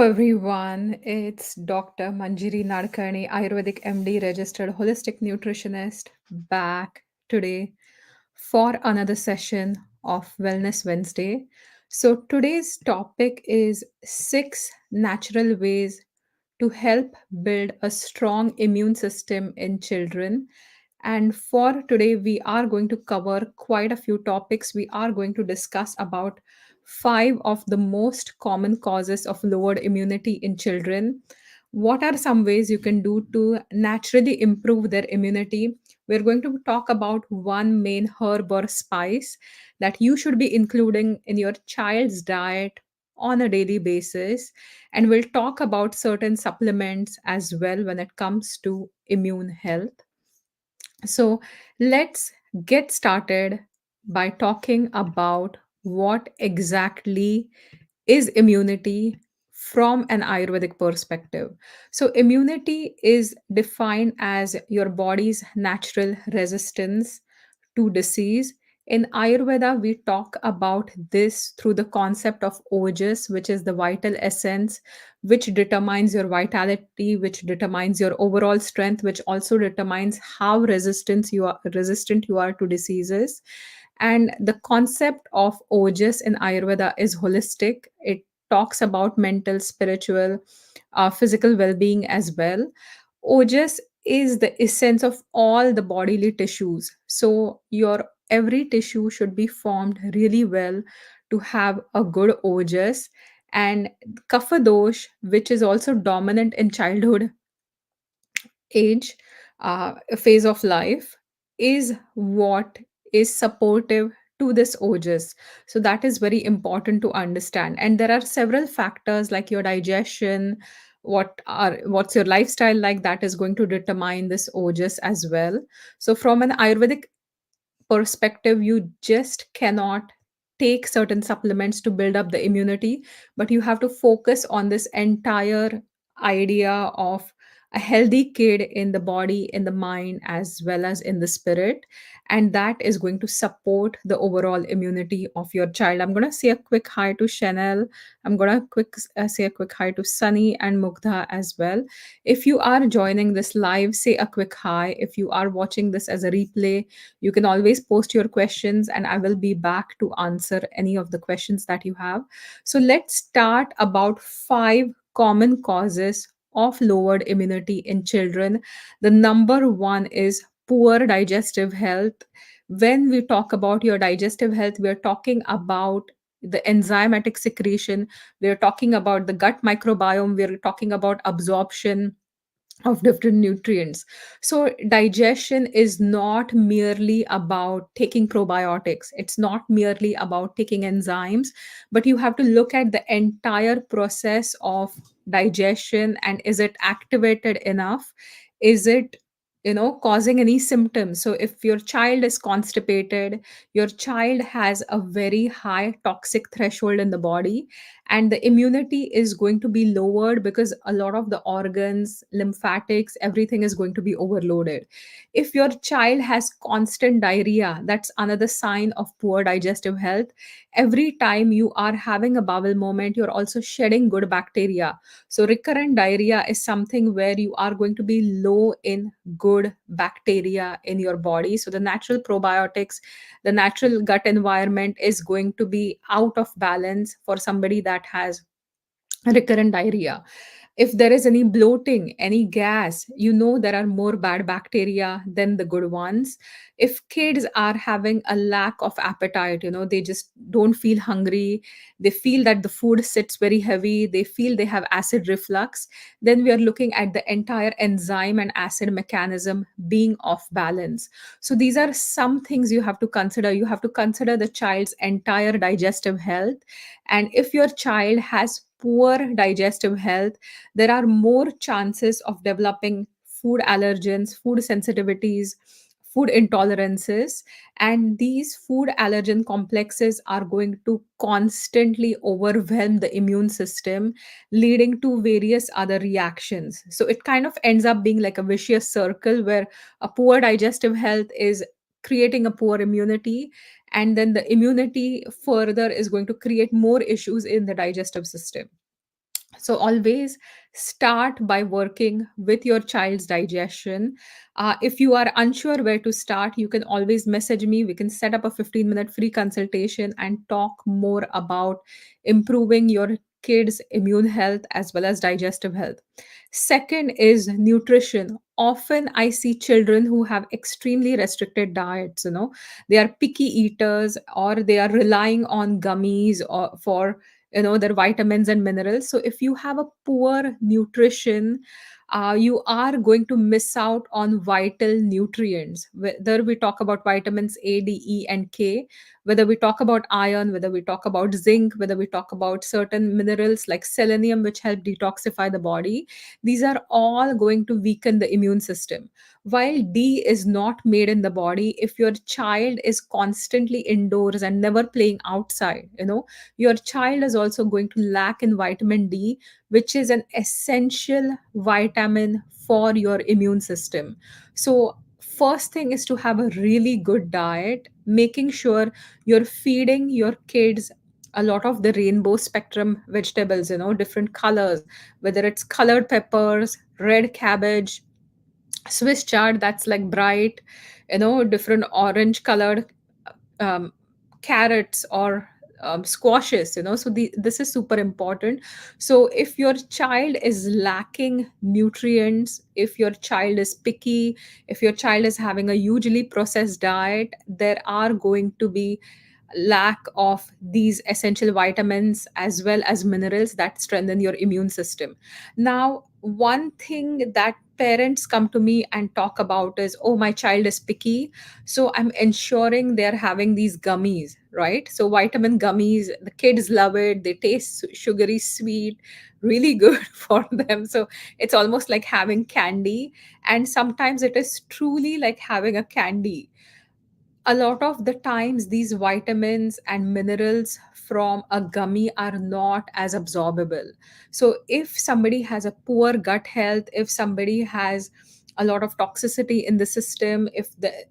everyone. It's Dr. Manjiri Nadkarni, Ayurvedic MD, registered holistic nutritionist, back today for another session of Wellness Wednesday. So, today's topic is six natural ways to help build a strong immune system in children. And for today, we are going to cover quite a few topics. We are going to discuss about five of the most common causes of lowered immunity in children. What are some ways you can do to naturally improve their immunity? We're going to talk about one main herb or spice that you should be including in your child's diet on a daily basis. And we'll talk about certain supplements as well when it comes to immune health. So let's get started by talking about what exactly is immunity from an Ayurvedic perspective. So, immunity is defined as your body's natural resistance to disease. In Ayurveda, we talk about this through the concept of ojas, which is the vital essence, which determines your vitality, which determines your overall strength, which also determines how resistant you are to diseases. And the concept of ojas in Ayurveda is holistic. It talks about mental, spiritual, physical well-being as well. Ojas is the essence of all the bodily tissues. So your every tissue should be formed really well to have a good ojas. And kapha dosh, which is also dominant in childhood age, phase of life, is what is supportive to this ojas. So that is very important to understand. And there are several factors like your digestion, what's your lifestyle like, that is going to determine this ojas as well. So from an Ayurvedic perspective, you just cannot take certain supplements to build up the immunity, but you have to focus on this entire idea of a healthy kid in the body, in the mind, as well as in the spirit. And that is going to support the overall immunity of your child. I'm going to say a quick hi to Chanel. I'm going to say a quick hi to Sunny and Mugdha as well. If you are joining this live, say a quick hi. If you are watching this as a replay, you can always post your questions and I will be back to answer any of the questions that you have. So let's start about five common causes of lowered immunity in children. The number one is poor digestive health. When we talk about your digestive health, we are talking about the enzymatic secretion, we are talking about the gut microbiome, we are talking about absorption of different nutrients. So, digestion is not merely about taking probiotics, it's not merely about taking enzymes, but you have to look at the entire process of digestion. And is it activated enough? Is it causing any symptoms? So if your child is constipated, your child has a very high toxic threshold in the body, and the immunity is going to be lowered because a lot of the organs, lymphatics, everything is going to be overloaded. If your child has constant diarrhea, that's another sign of poor digestive health. Every time you are having a bowel movement, you're also shedding good bacteria. So recurrent diarrhea is something where you are going to be low in good bacteria in your body. So the natural probiotics, the natural gut environment is going to be out of balance for somebody that has recurrent diarrhea. If there is any bloating, any gas, there are more bad bacteria than the good ones. If kids are having a lack of appetite, they just don't feel hungry, they feel that the food sits very heavy, they feel they have acid reflux, then we are looking at the entire enzyme and acid mechanism being off balance. So these are some things you have to consider. You have to consider the child's entire digestive health. And if your child has poor digestive health, there are more chances of developing food allergens, food sensitivities, food intolerances. And these food allergen complexes are going to constantly overwhelm the immune system, leading to various other reactions. So it kind of ends up being like a vicious circle where a poor digestive health is creating a poor immunity, and then the immunity further is going to create more issues in the digestive system. So always start by working with your child's digestion. If you are unsure where to start, you can always message me. We can set up a 15-minute free consultation and talk more about improving your kids' immune health as well as digestive health. Second is nutrition. Often I see children who have extremely restricted diets, they are picky eaters, or they are relying on gummies or for their vitamins and minerals. So if you have a poor nutrition, you are going to miss out on vital nutrients, whether we talk about vitamins A, D, E, and K, whether we talk about iron, whether we talk about zinc, whether we talk about certain minerals like selenium, which help detoxify the body. These are all going to weaken the immune system. While D is not made in the body, if your child is constantly indoors and never playing outside, your child is also going to lack in vitamin D, which is an essential vitamin for your immune system. So, first thing is to have a really good diet, making sure you're feeding your kids a lot of the rainbow spectrum vegetables, different colors, whether it's colored peppers, red cabbage, Swiss chard that's like bright, different orange colored um, carrots or squashes, so this is super important. So if your child is lacking nutrients, if your child is picky, if your child is having a hugely processed diet, there are going to be lack of these essential vitamins as well as minerals that strengthen your immune system. Now, one thing that parents come to me and talk about is, oh, my child is picky, so I'm ensuring they're having these gummies, right? So vitamin gummies, the kids love it, they taste sugary sweet, really good for them. So it's almost like having candy, and sometimes it is truly like having a candy. A lot of the times these vitamins and minerals from a gummy are not as absorbable. So if somebody has a poor gut health, if somebody has a lot of toxicity in the system, if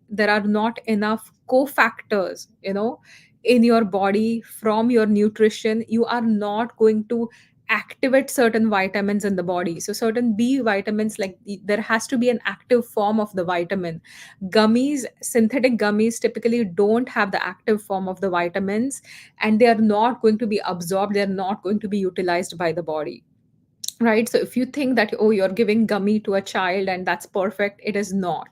there are not enough cofactors, in your body from your nutrition, you are not going to activate certain vitamins in the body. So certain B vitamins, like there has to be an active form of the vitamin. Gummies, synthetic gummies, typically don't have the active form of the vitamins, and they are not going to be absorbed, they're not going to be utilized by the body, right? So if you think that, oh, you're giving gummy to a child and that's perfect, it is not.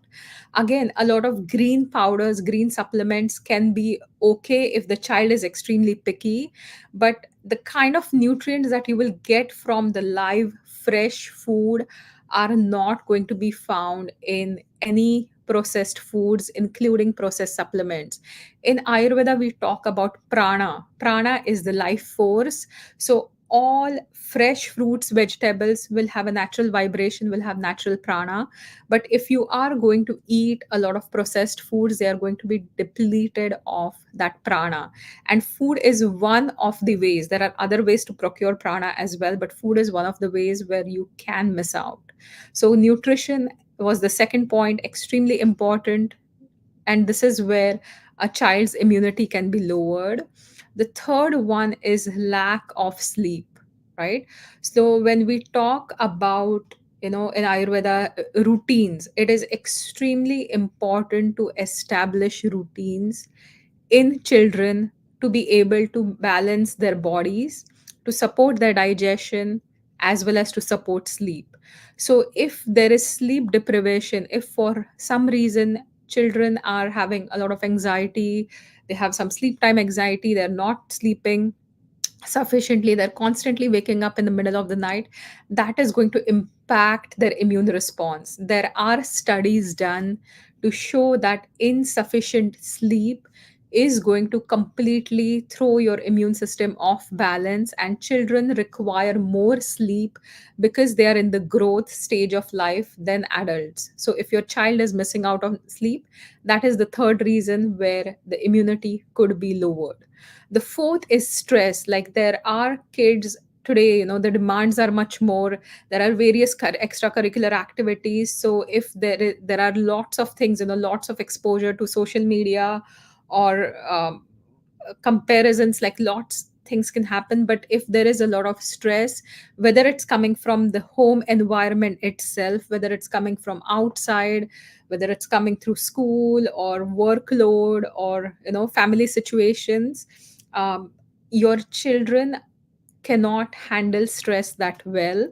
Again, a lot of green powders, green supplements can be okay if the child is extremely picky, but the kind of nutrients that you will get from the live fresh food are not going to be found in any processed foods, including processed supplements. In Ayurveda, we talk about prana. Prana is the life force. So all fresh fruits, vegetables will have a natural vibration, will have natural prana. But if you are going to eat a lot of processed foods, they are going to be depleted of that prana. And food is one of the ways. There are other ways to procure prana as well, but food is one of the ways where you can miss out. So nutrition was the second point, extremely important, and this is where a child's immunity can be lowered. The third one is lack of sleep, right? So when we talk about, in Ayurveda, routines, it is extremely important to establish routines in children to be able to balance their bodies, to support their digestion, as well as to support sleep. So if there is sleep deprivation, if for some reason children are having a lot of anxiety, they have some sleep time anxiety, they're not sleeping sufficiently, they're constantly waking up in the middle of the night, that is going to impact their immune response. There are studies done to show that insufficient sleep is going to completely throw your immune system off balance, and children require more sleep because they are in the growth stage of life than adults. So if your child is missing out on sleep, that is the third reason where the immunity could be lowered. The fourth is stress. Like there are kids today, the demands are much more. There are various extracurricular activities. So if there are lots of things, lots of exposure to social media, or comparisons, like lots things can happen. But if there is a lot of stress, whether it's coming from the home environment itself, whether it's coming from outside, whether it's coming through school or workload or family situations, um, your children cannot handle stress that well.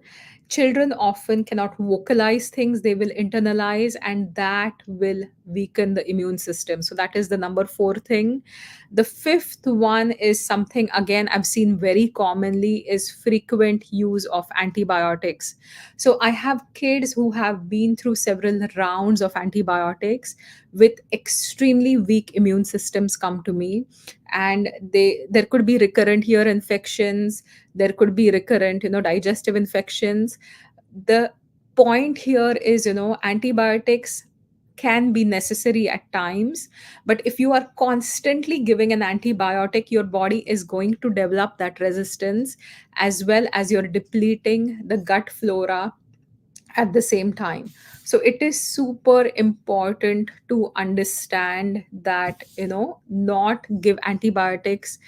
Children often cannot vocalize things, they will internalize, and that will weaken the immune system. So, that is the number four thing. The fifth one is something, again, I've seen very commonly is frequent use of antibiotics. So, I have kids who have been through several rounds of antibiotics with extremely weak immune systems come to me, and there could be recurrent ear infections, there could be recurrent digestive infections. The point here is, antibiotics can be necessary at times, but if you are constantly giving an antibiotic, your body is going to develop that resistance, as well as you're depleting the gut flora at the same time. So it is super important to understand that, not give antibiotics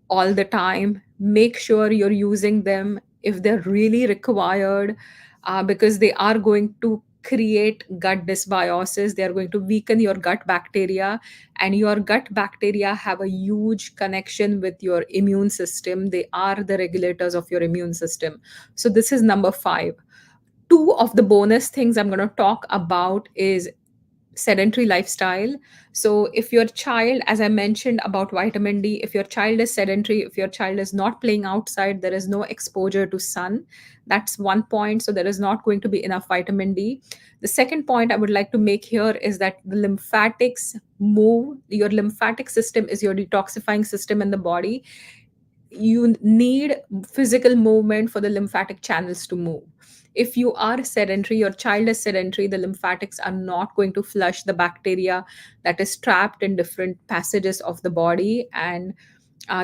all the time. Make sure you're using them if they're really required, because they are going to create gut dysbiosis. They are going to weaken your gut bacteria, and your gut bacteria have a huge connection with your immune system. They are the regulators of your immune system. So this is number five. Two of the bonus things I'm going to talk about is sedentary lifestyle. So if your child, as I mentioned about vitamin D, if your child is sedentary, if your child is not playing outside, there is no exposure to sun, that's one point. So there is not going to be enough vitamin D. The second point I would like to make here is that the lymphatics move. Your lymphatic system is your detoxifying system in the body. You need physical movement for the lymphatic channels to move. If you are sedentary, your child is sedentary, the lymphatics are not going to flush the bacteria that is trapped in different passages of the body, and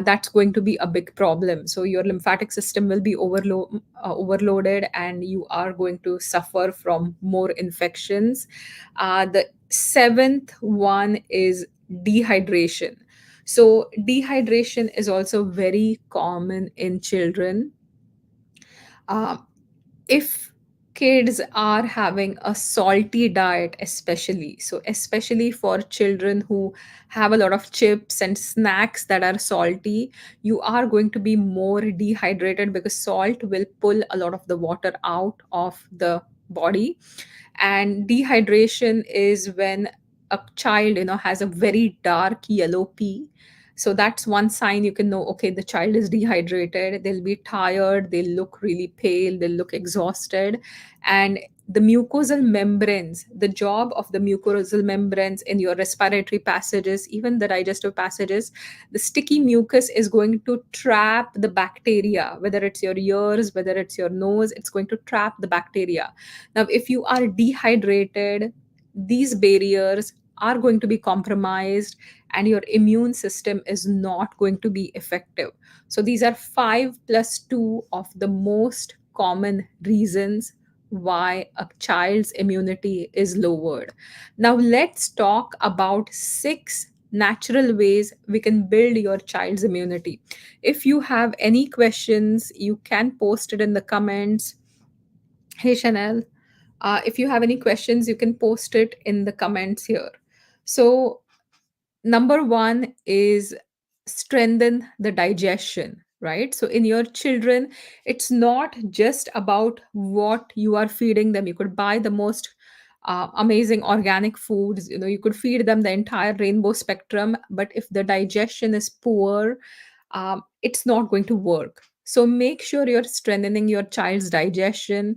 that's going to be a big problem. So your lymphatic system will be overloaded, and you are going to suffer from more infections. The seventh one is dehydration. So dehydration is also very common in children. Uh, if kids are having a salty diet, especially for children who have a lot of chips and snacks that are salty, you are going to be more dehydrated, because salt will pull a lot of the water out of the body. And dehydration is when a child has a very dark yellow pee. So that's one sign you can know, okay, the child is dehydrated. They'll be tired, they'll look really pale, they'll look exhausted. And the mucosal membranes, the job of the mucosal membranes in your respiratory passages, even the digestive passages, the sticky mucus is going to trap the bacteria, whether it's your ears, whether it's your nose, it's going to trap the bacteria. Now, if you are dehydrated, these barriers are going to be compromised, and your immune system is not going to be effective. So, these are five plus two of the most common reasons why a child's immunity is lowered. Now, let's talk about six natural ways we can build your child's immunity. If you have any questions, you can post it in the comments. Hey, Chanel. If you have any questions, you can post it in the comments here. So, number one is strengthen the digestion, right? So, in your children, it's not just about what you are feeding them. You could buy the most amazing organic foods, you could feed them the entire rainbow spectrum, but if the digestion is poor, it's not going to work. So, make sure you're strengthening your child's digestion.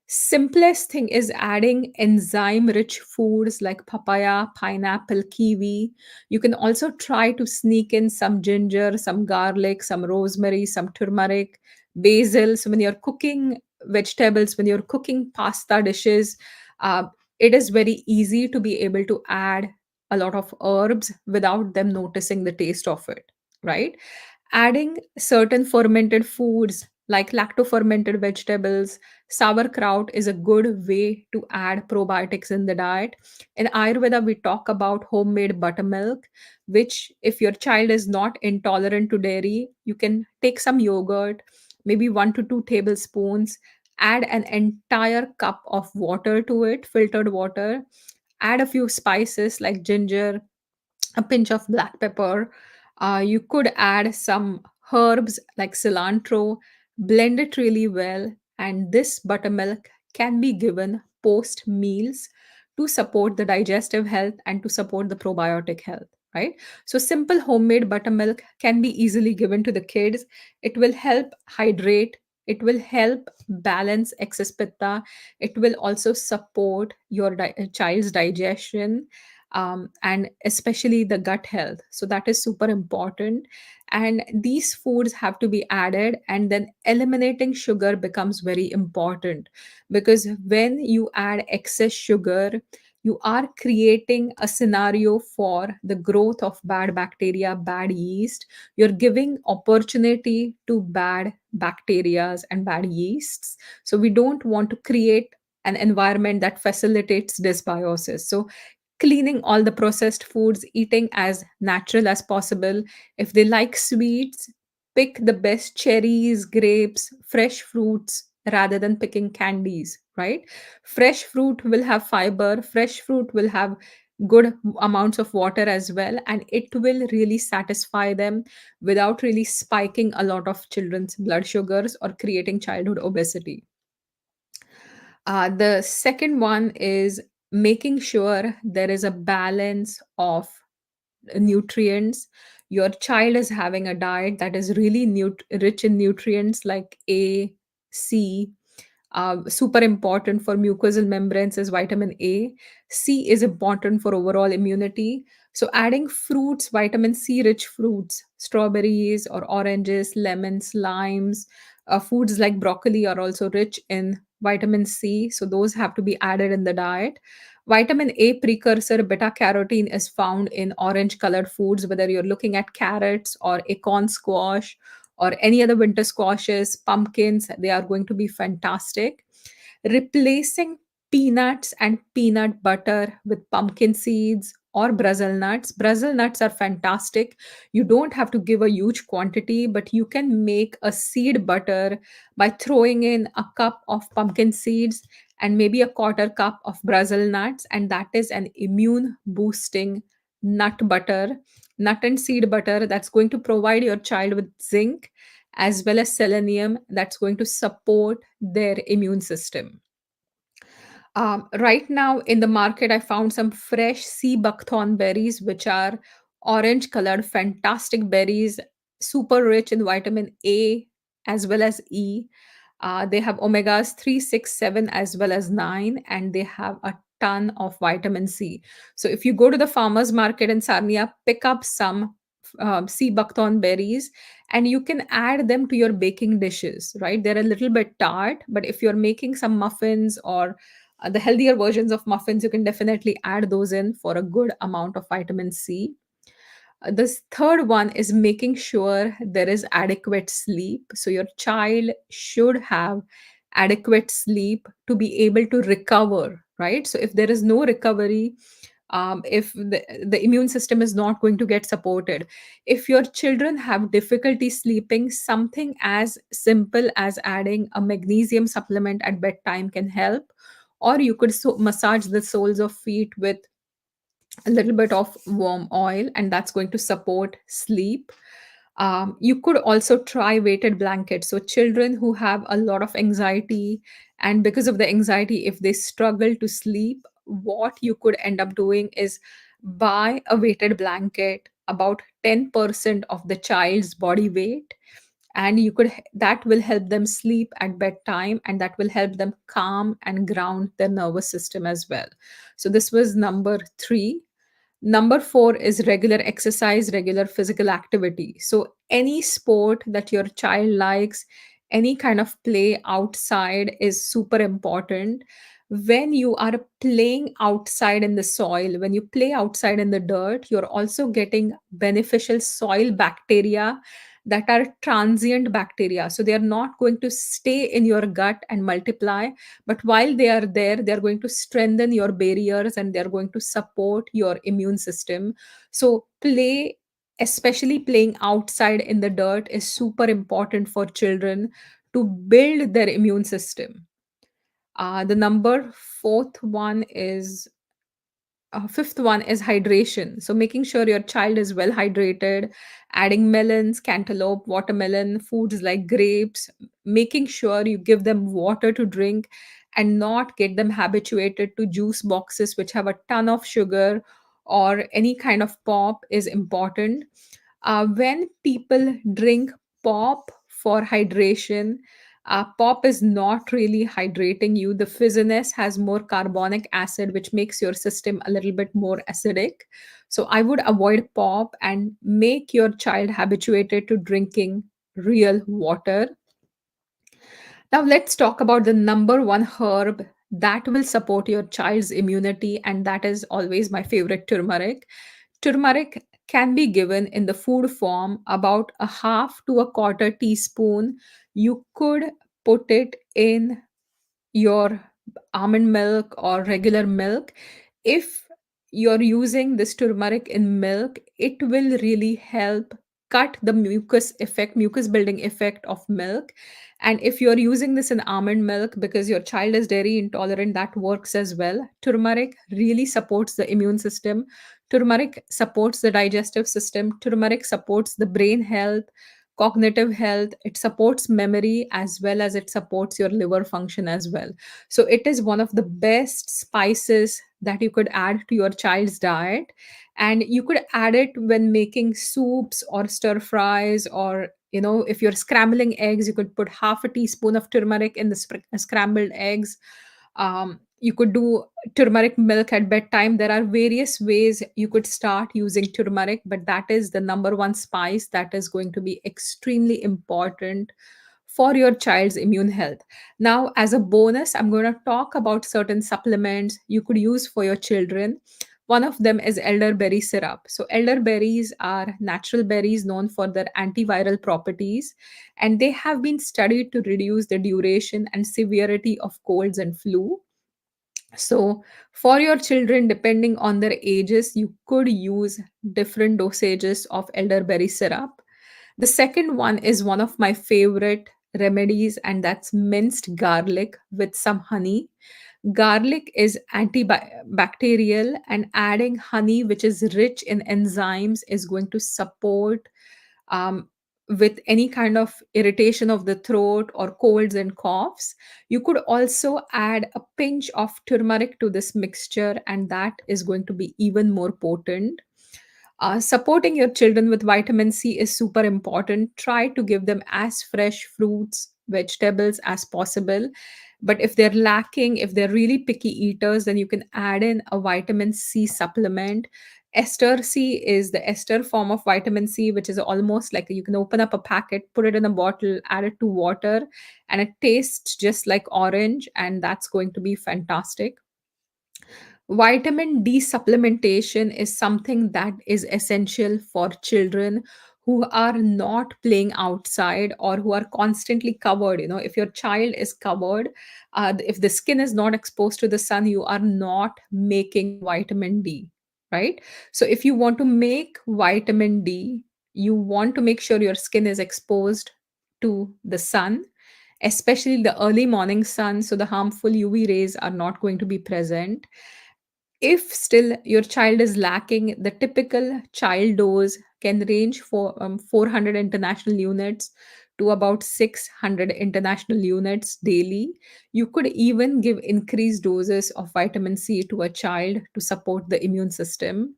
Simplest thing is adding enzyme rich foods like papaya, pineapple, kiwi. You can also try to sneak in some ginger, some garlic, some rosemary, some turmeric, basil. So when you're cooking vegetables, when you're cooking pasta dishes, uh, it is very easy to be able to add a lot of herbs without them noticing the taste of it, right? Adding certain fermented foods like lacto-fermented vegetables. Sauerkraut is a good way to add probiotics in the diet. In Ayurveda, we talk about homemade buttermilk, which, if your child is not intolerant to dairy, you can take some yogurt, maybe 1 to 2 tablespoons, add an entire cup of water to it, filtered water, add a few spices like ginger, a pinch of black pepper. You could add some herbs like cilantro, blend it really well, and this buttermilk can be given post meals to support the digestive health and to support the probiotic health. Right? So, simple homemade buttermilk can be easily given to the kids. It will help hydrate, it will help balance excess pitta, it will also support your child's digestion, and especially the gut health. So that is super important. And these foods have to be added, and then eliminating sugar becomes very important, because when you add excess sugar, you are creating a scenario for the growth of bad bacteria, bad yeast. You're giving opportunity to bad bacterias and bad yeasts. So we don't want to create an environment that facilitates dysbiosis. So cleaning all the processed foods, eating as natural as possible. If they like sweets, pick the best cherries, grapes, fresh fruits rather than picking candies, right? Fresh fruit will have fiber, fresh fruit will have good amounts of water as well, and it will really satisfy them without really spiking a lot of children's blood sugars or creating childhood obesity. The second one is making sure there is a balance of nutrients. Your child is having a diet that is really rich in nutrients like A, C. Super important for mucosal membranes is vitamin A. C is important for overall immunity. So, adding fruits, vitamin C rich fruits, strawberries or oranges, lemons, limes, foods like broccoli are also rich in vitamin C. So, those have to be added in the diet. Vitamin A precursor beta carotene is found in orange colored foods, whether you're looking at carrots or acorn squash or any other winter squashes, pumpkins, they are going to be fantastic. Replacing peanuts and peanut butter with pumpkin seeds or Brazil nuts. Brazil nuts are fantastic. You don't have to give a huge quantity, but you can make a seed butter by throwing in a cup of pumpkin seeds and maybe a quarter cup of Brazil nuts, and that is an immune boosting nut butter, nut and seed butter that's going to provide your child with zinc as well as selenium that's going to support their immune system. Right now in the market, I found some fresh sea buckthorn berries, which are orange colored, fantastic berries, super rich in vitamin A as well as E. They have omegas 3, 6, 7, as well as 9, and they have a ton of vitamin C. So if you go to the farmer's market in Sarnia, pick up some sea buckthorn berries, and you can add them to your baking dishes, right? They're a little bit tart, but if you're making some muffins or the healthier versions of muffins, you can definitely add those in for a good amount of vitamin C. This third one is making sure there is adequate sleep. So, your child should have adequate sleep to be able to recover, right? So, if there is no recovery, if the immune system is not going to get supported, if your children have difficulty sleeping, something as simple as adding a magnesium supplement at bedtime can help. Or you could massage the soles of feet with a little bit of warm oil, and that's going to support sleep. You could also try weighted blankets. So, children who have a lot of anxiety, and because of the anxiety, if they struggle to sleep, what you could end up doing is buy a weighted blanket about 10% of the child's body weight, and that will help them sleep at bedtime, and that will help them calm and ground their nervous system as well. So, this was number 3. Number 4 is regular exercise, regular physical activity. So, any sport that your child likes, any kind of play outside is super important. When you are playing outside in the soil, when you play outside in the dirt, you're also getting beneficial soil bacteria that are transient bacteria. So they are not going to stay in your gut and multiply, but while they are there, they are going to strengthen your barriers and they are going to support your immune system. So play, especially playing outside in the dirt, is super important for children to build their immune system. The number fourth one is fifth one is hydration. So making sure your child is well hydrated, adding melons, cantaloupe, watermelon, foods like grapes, making sure you give them water to drink and not get them habituated to juice boxes which have a ton of sugar or any kind of pop is important. When people drink pop for hydration, pop is not really hydrating you. The fizziness has more carbonic acid, which makes your system a little bit more acidic. So I would avoid pop and make your child habituated to drinking real water. Now, let's talk about the number one herb that will support your child's immunity, and that is always my favorite, turmeric. Turmeric can be given in the food form, about a half to a quarter teaspoon. You could put it in your almond milk or regular milk. If you're using this turmeric in milk, it will really help cut the mucus building effect of milk. And if you're using this in almond milk because your child is dairy intolerant, that works as well. Turmeric really supports the immune system. Turmeric supports the digestive system. Turmeric supports the brain health, cognitive health. It supports memory as well as it supports your liver function as well. So it is one of the best spices that you could add to your child's diet. And you could add it when making soups or stir fries, or if you're scrambling eggs, you could put half a teaspoon of turmeric in the scrambled eggs. You could do turmeric milk at bedtime. There are various ways you could start using turmeric, but that is the number one spice that is going to be extremely important for your child's immune health. Now, as a bonus, I'm going to talk about certain supplements you could use for your children. One of them is elderberry syrup. So, elderberries are natural berries known for their antiviral properties, and they have been studied to reduce the duration and severity of colds and flu. So, for your children, depending on their ages, you could use different dosages of elderberry syrup. The second one is one of my favorite remedies, and that's minced garlic with some honey. Garlic is antibacterial, and adding honey, which is rich in enzymes, is going to support um, with any kind of irritation of the throat or colds and coughs. You could also add a pinch of turmeric to this mixture, and that is going to be even more potent. Supporting your children with vitamin C is super important. Try to give them as fresh fruits, vegetables as possible. But if they're lacking, if they're really picky eaters, then you can add in a vitamin C supplement. Ester C is the ester form of vitamin C, which is almost like you can open up a packet, put it in a bottle, add it to water, and it tastes just like orange, and that's going to be fantastic. Vitamin D supplementation is something that is essential for children who are not playing outside or who are constantly covered. If your child is covered, if the skin is not exposed to the sun, you are not making vitamin D, right? So, if you want to make vitamin D, you want to make sure your skin is exposed to the sun, especially the early morning sun, so the harmful UV rays are not going to be present. If still your child is lacking, the typical child dose can range for 400 international units to about 600 international units daily. You could even give increased doses of vitamin C to a child to support the immune system.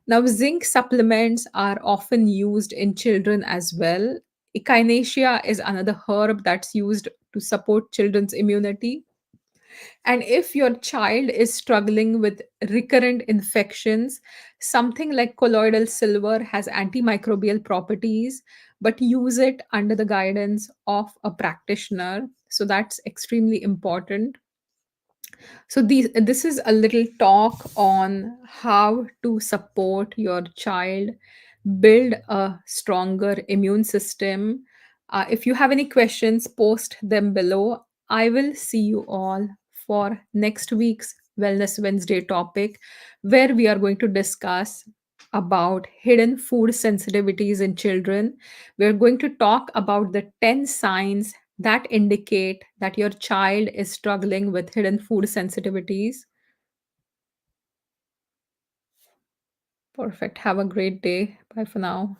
Now, zinc supplements are often used in children as well. Echinacea is another herb that's used to support children's immunity. And if your child is struggling with recurrent infections, something like colloidal silver has antimicrobial properties, but use it under the guidance of a practitioner. So that's extremely important. So this is a little talk on how to support your child build a stronger immune system. If you have any questions, post them below. I will see you all for next week's Wellness Wednesday topic, where we are going to discuss about hidden food sensitivities in children. We're going to talk about the 10 signs that indicate that your child is struggling with hidden food sensitivities. Perfect. Have a great day. Bye for now.